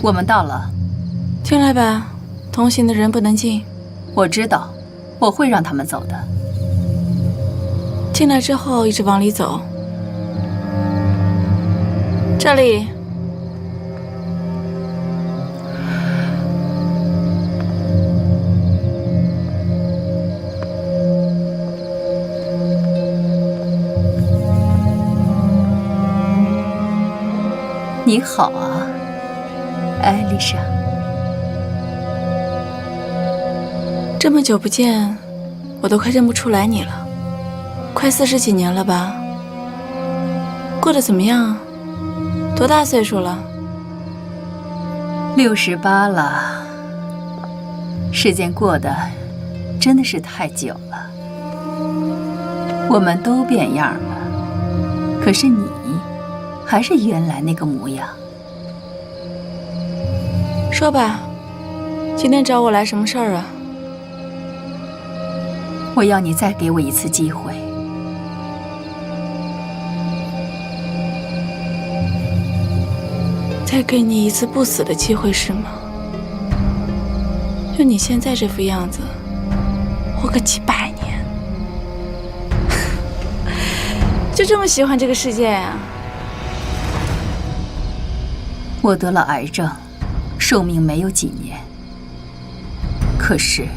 我们到了，进来吧。同行的人不能进。我知道，我会让他们走的。进来之后一直往里走。这里。你好啊，艾丽莎。这么久不见，我都快认不出来你了。快40几年了吧？过得怎么样啊？多大岁数了？68了。时间过得真的是太久了。我们都变样了，可是你还是原来那个模样。说吧，今天找我来什么事儿啊？我要你再给我一次机会。再给你一次不死的机会是吗？就你现在这副样子，活个几百年，就这么喜欢这个世界呀？我得了癌症，寿命没有几年，可是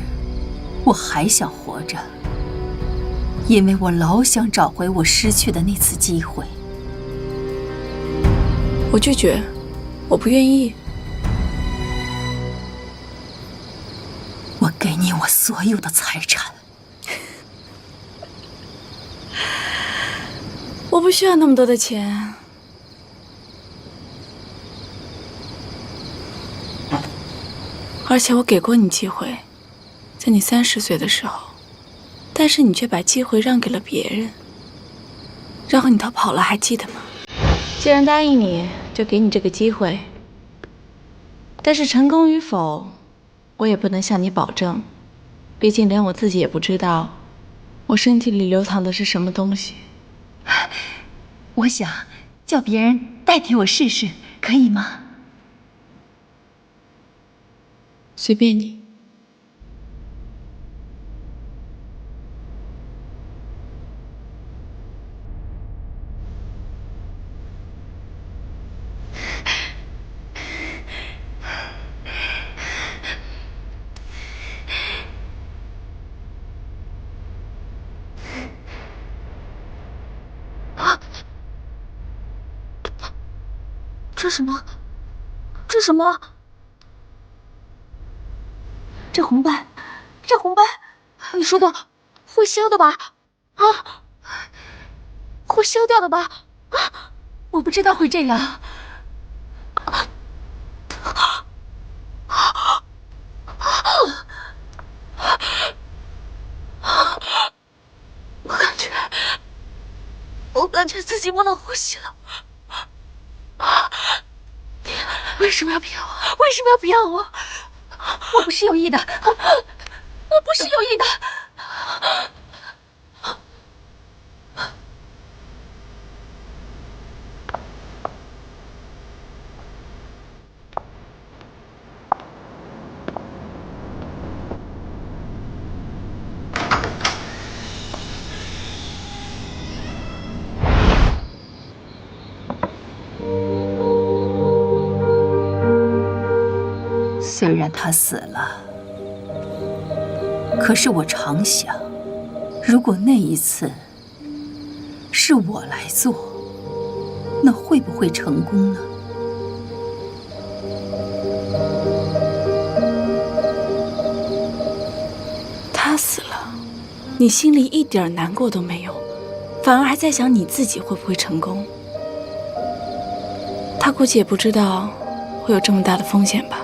我还想活着，因为我老想找回我失去的那次机会。我拒绝，我不愿意。我给你我所有的财产。我不需要那么多的钱。而且我给过你机会，在你30岁的时候，但是你却把机会让给了别人，然后你逃跑了，还记得吗？既然答应你，就给你这个机会。但是成功与否，我也不能向你保证，毕竟连我自己也不知道，我身体里流淌的是什么东西。我想叫别人代替我试试，可以吗？随便你。这什么？这什么？这红斑，这红斑，你说的会消的吧？啊，会消掉的吧？啊，我不知道会这样。我感觉自己不能呼吸了。你为什么要骗我？为什么要骗我？我不是有意的，我不是有意的。虽然他死了，可是我常想，如果那一次是我来做，那会不会成功呢？他死了，你心里一点难过都没有，反而还在想你自己会不会成功。他估计也不知道会有这么大的风险吧。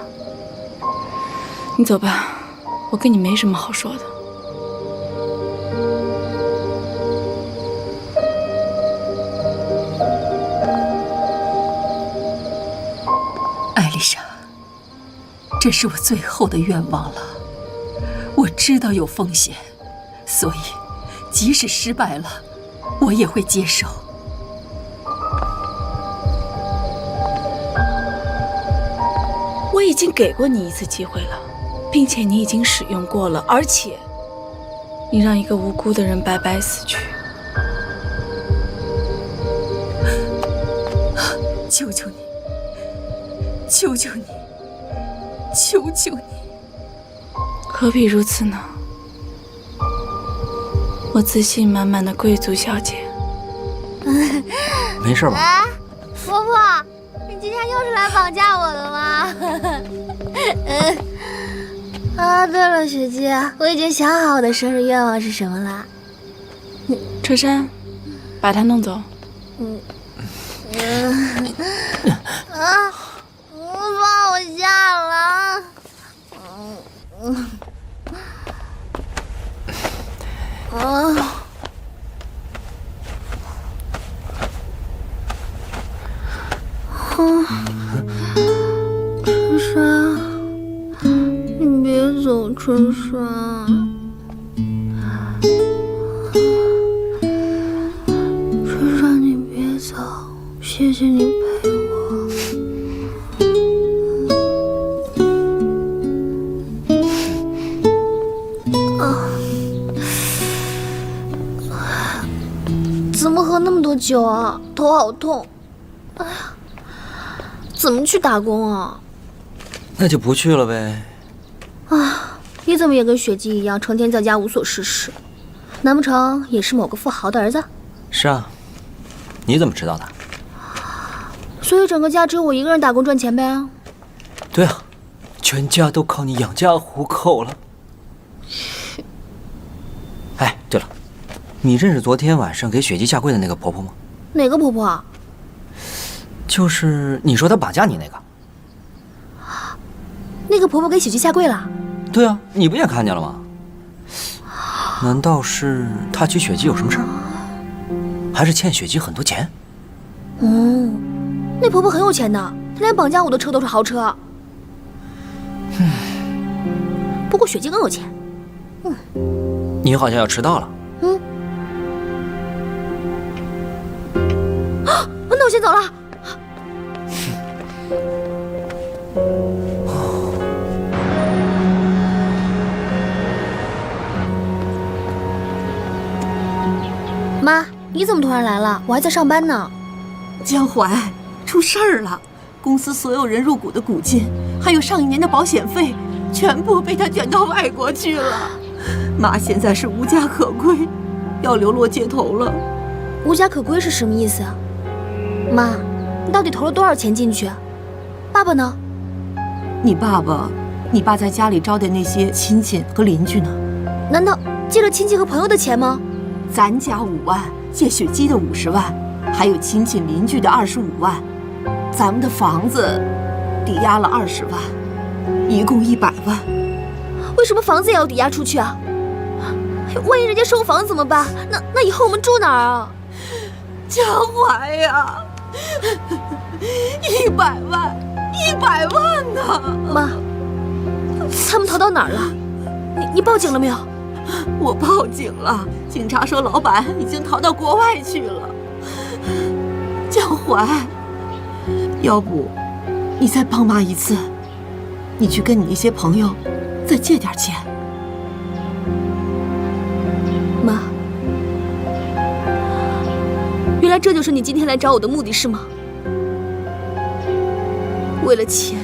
你走吧，我跟你没什么好说的。艾丽莎，这是我最后的愿望了。我知道有风险，所以即使失败了，我也会接受。已经给过你一次机会了，并且你已经使用过了，而且你让一个无辜的人白白死去。求求你，求求你，求求你！何必如此呢？我自信满满的贵族小姐。没事吧？啊，婆婆，你今天又是来绑架我的吗？啊，对了，雪姬，我已经想好我的生日愿望是什么了。车山，把他弄走。放我下了。春山，你别走，春山。春山，你别走，谢谢你陪我。怎么喝那么多酒啊？头好痛！哎呀，怎么去打工啊？那就不去了呗。啊，你怎么也跟雪姬一样，成天在家无所事事？难不成也是某个富豪的儿子？是啊，你怎么知道的？所以整个家只有我一个人打工赚钱呗？对啊，全家都靠你养家糊口了。哎，对了，你认识昨天晚上给雪姬下跪的那个婆婆吗？哪个婆婆啊？就是你说她绑架你那个。那个婆婆给雪姬下跪了？对啊，你不也看见了吗？难道是她娶雪姬有什么事儿？还是欠雪姬很多钱？哦，那婆婆很有钱的，她连绑架我的车都是豪车。不过雪姬更有钱。你好像要迟到了。那我先走了。妈，你怎么突然来了？我还在上班呢。江淮，出事儿了！公司所有人入股的股金，还有上一年的保险费，全部被他卷到外国去了。妈现在是无家可归，要流落街头了。无家可归是什么意思啊？妈，你到底投了多少钱进去？爸爸呢？你爸在家里招待那些亲戚和邻居呢。难道借了亲戚和朋友的钱吗？咱家5万，借雪姬的50万，还有亲戚邻居的25万，咱们的房子抵押了20万，一共100万。为什么房子也要抵押出去啊？万一人家收房怎么办？那以后我们住哪儿啊？江淮呀，100万，100万呢！妈，他们逃到哪儿了？你报警了没有？我报警了，警察说老板已经逃到国外去了。江淮，要不你再帮妈一次，你去跟你一些朋友再借点钱。妈，原来这就是你今天来找我的目的是吗？为了钱。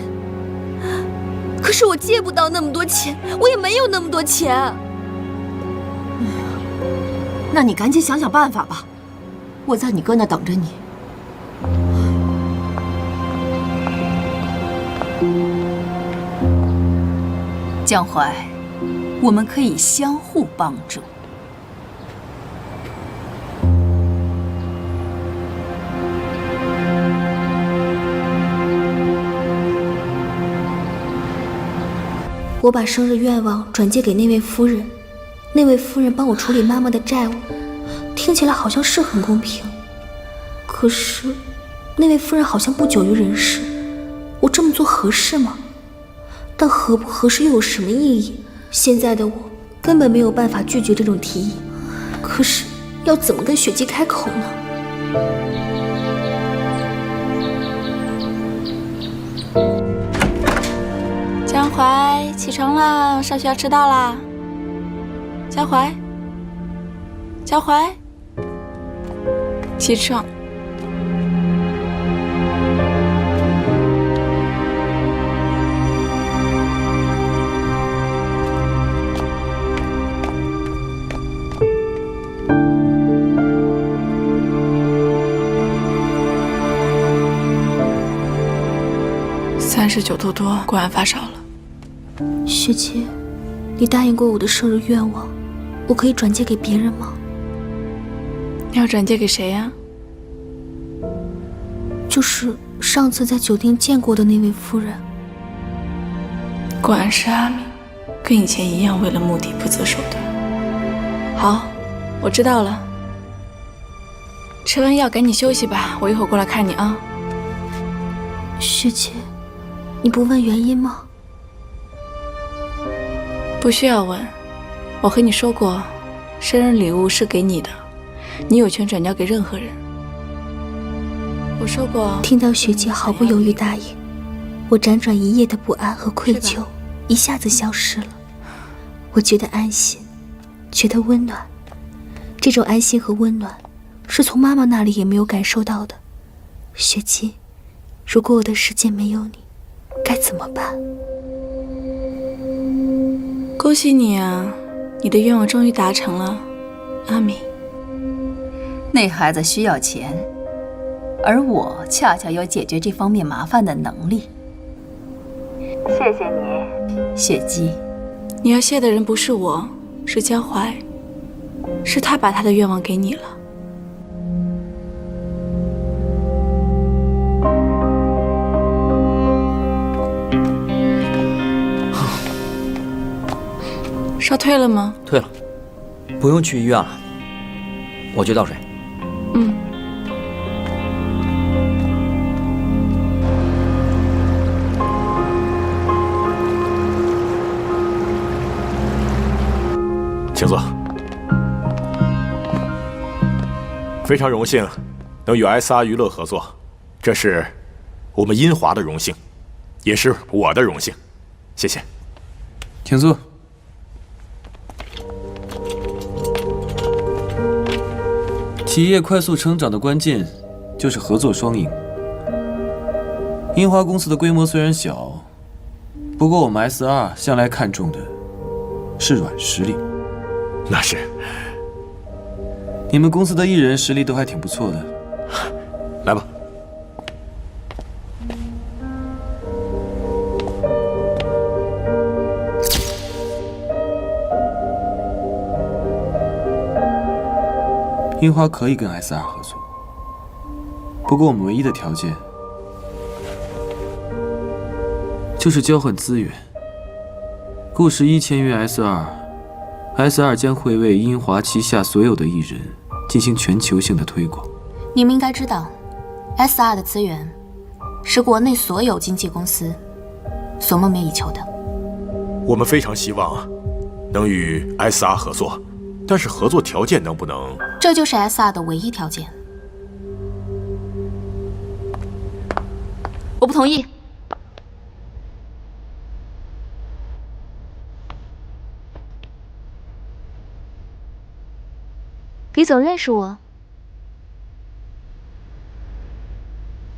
可是我借不到那么多钱，我也没有那么多钱。那你赶紧想想办法吧，我在你哥那等着你。江淮，我们可以相互帮助。我把生日愿望转借给那位夫人，那位夫人帮我处理妈妈的债务，听起来好像是很公平。可是，那位夫人好像不久于人世，我这么做合适吗？但合不合适又有什么意义？现在的我根本没有办法拒绝这种提议。可是，要怎么跟雪姬开口呢？怀，起床了，上学要迟到啦。江淮，江淮，起床。39度多，果然发烧了。学姐，你答应过我的生日愿望，我可以转借给别人吗？你要转借给谁呀？就是上次在酒店见过的那位夫人。果然是阿明，跟以前一样，为了目的不择手段。好，我知道了。吃完药赶紧休息吧，我一会儿过来看你啊。学姐，你不问原因吗？不需要问，我和你说过，生日礼物是给你的，你有权转交给任何人。我说过。听到学姐毫不犹豫答应，我辗转一夜的不安和愧疚一下子消失了。我觉得安心，觉得温暖。这种安心和温暖，是从妈妈那里也没有感受到的。学姐，如果我的世界没有你，该怎么办？恭喜你啊，你的愿望终于达成了，阿明。那孩子需要钱，而我恰巧有解决这方面麻烦的能力。谢谢你，雪姬。你要谢的人不是我，是江淮，是他把他的愿望给你了。烧退了吗？退了，不用去医院了，我去倒水。嗯。请坐。非常荣幸能与 SR 娱乐合作，这是我们英华的荣幸，也是我的荣幸，谢谢。请坐。企业快速成长的关键就是合作双赢。英华公司的规模虽然小，不过我们 SR 向来看重的是软实力。那是。你们公司的艺人实力都还挺不错的。来吧。樱花可以跟 SR 合作，不过我们唯一的条件就是交换资源。顾十一签约 SR 将会为樱华旗下所有的艺人进行全球性的推广。你们应该知道 ，SR 的资源是国内所有经纪公司所梦寐以求的。我们非常希望能与 SR 合作，但是合作条件能不能？这就是 SR 的唯一条件。我不同意。李总认识我？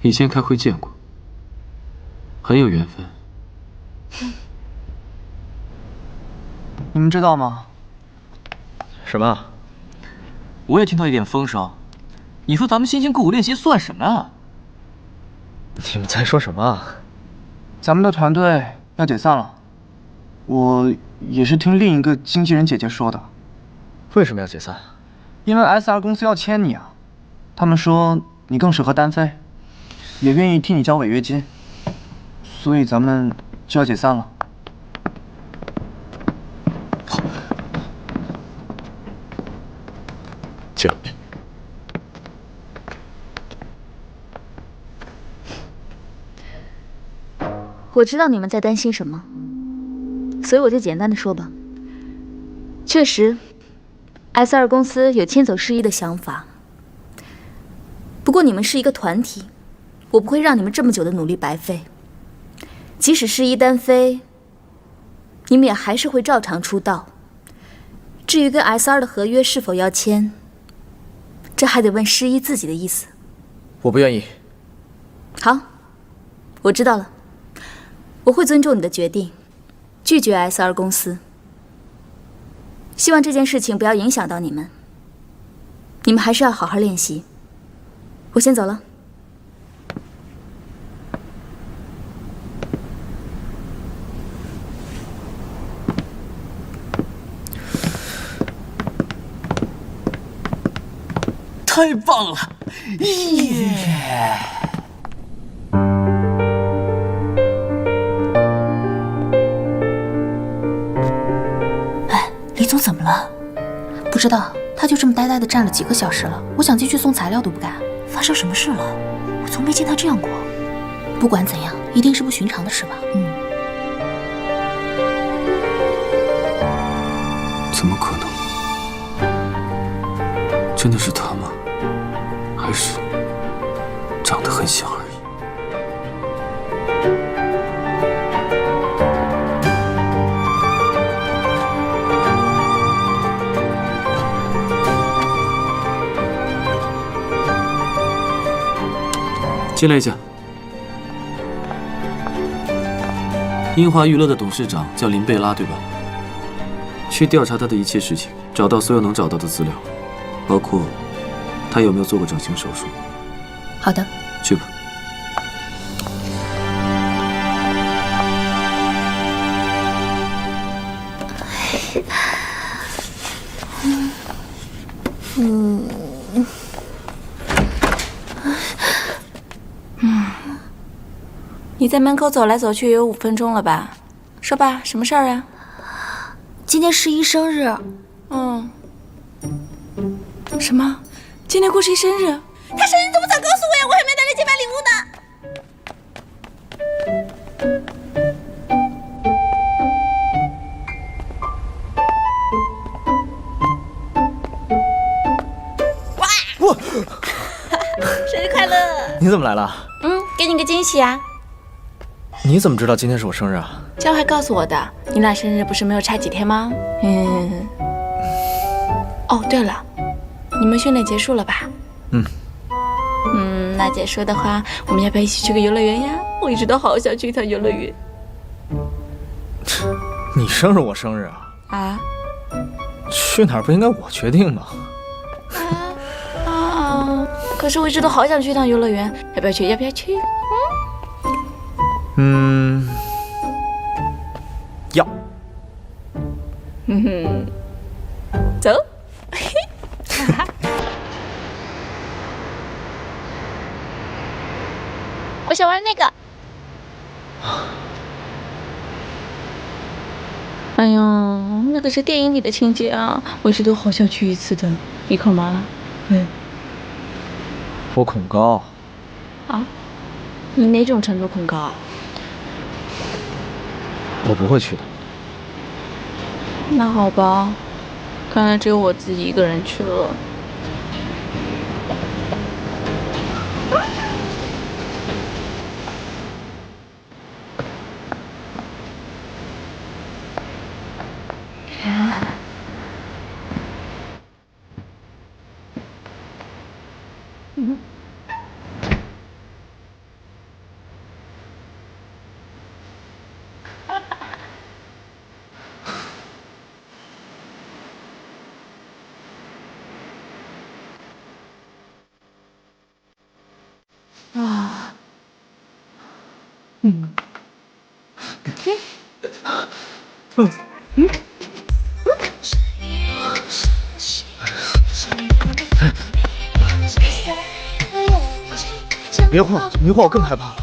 以前开会见过，很有缘分。你们知道吗？什么？我也听到一点风声。你说咱们辛辛苦苦练习算什么啊？你们在说什么啊？咱们的团队要解散了。我也是听另一个经纪人姐姐说的。为什么要解散？因为 SR 公司要签你啊，他们说你更适合单飞，也愿意替你交违约金，所以咱们就要解散了。请。我知道你们在担心什么，所以我就简单的说吧。确实 ，SR 公司有迁走世一的想法。不过你们是一个团体，我不会让你们这么久的努力白费。即使世一单飞，你们也还是会照常出道。至于跟 SR 的合约是否要签，这还得问诗一自己的意思。我不愿意。好，我知道了，我会尊重你的决定，拒绝 SR 公司。希望这件事情不要影响到你们。你们还是要好好练习。我先走了。太棒了！耶！哎，李总怎么了？不知道，他就这么呆呆的站了几个小时了。我想进去送材料都不敢。发生什么事了？我从没见他这样过。不管怎样，一定是不寻常的事吧？怎么可能？真的是他吗？还是长得很像而已？进来一下。英华娱乐的董事长叫林贝拉，对吧？去调查他的一切事情，找到所有能找到的资料，包括他有没有做过整形手术。好的，去吧。你在门口走来走去也有5分钟了吧？说吧，什么事儿啊？今天诗一生日。什么？今天顾诗一生日？他生日怎么早告诉我呀？我还没带来结拜礼物呢。哇！生日快乐！你怎么来了？给你个惊喜啊！你怎么知道今天是我生日啊？江淮告诉我的。你俩生日不是没有差几天吗？哦，对了，你们训练结束了吧？那结束的话，我们要不要一起去个游乐园呀？我一直都好想去一趟游乐园。你生日我生日啊？啊？去哪儿不应该我决定吗？可是我一直都好想去一趟游乐园，要不要去？要不要去？要。走。我想玩那个。哎呀，那个是电影里的情节啊，我一直都好想去一次的。你恐吗？我恐高。啊？你哪种程度恐高啊？我不会去的。那好吧，看来只有我自己一个人去了。别晃，你一晃我更害怕了。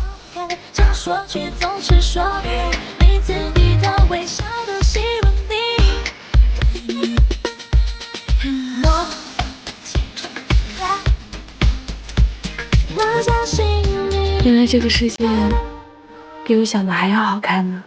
原来这个世界比我想的还要好看呢。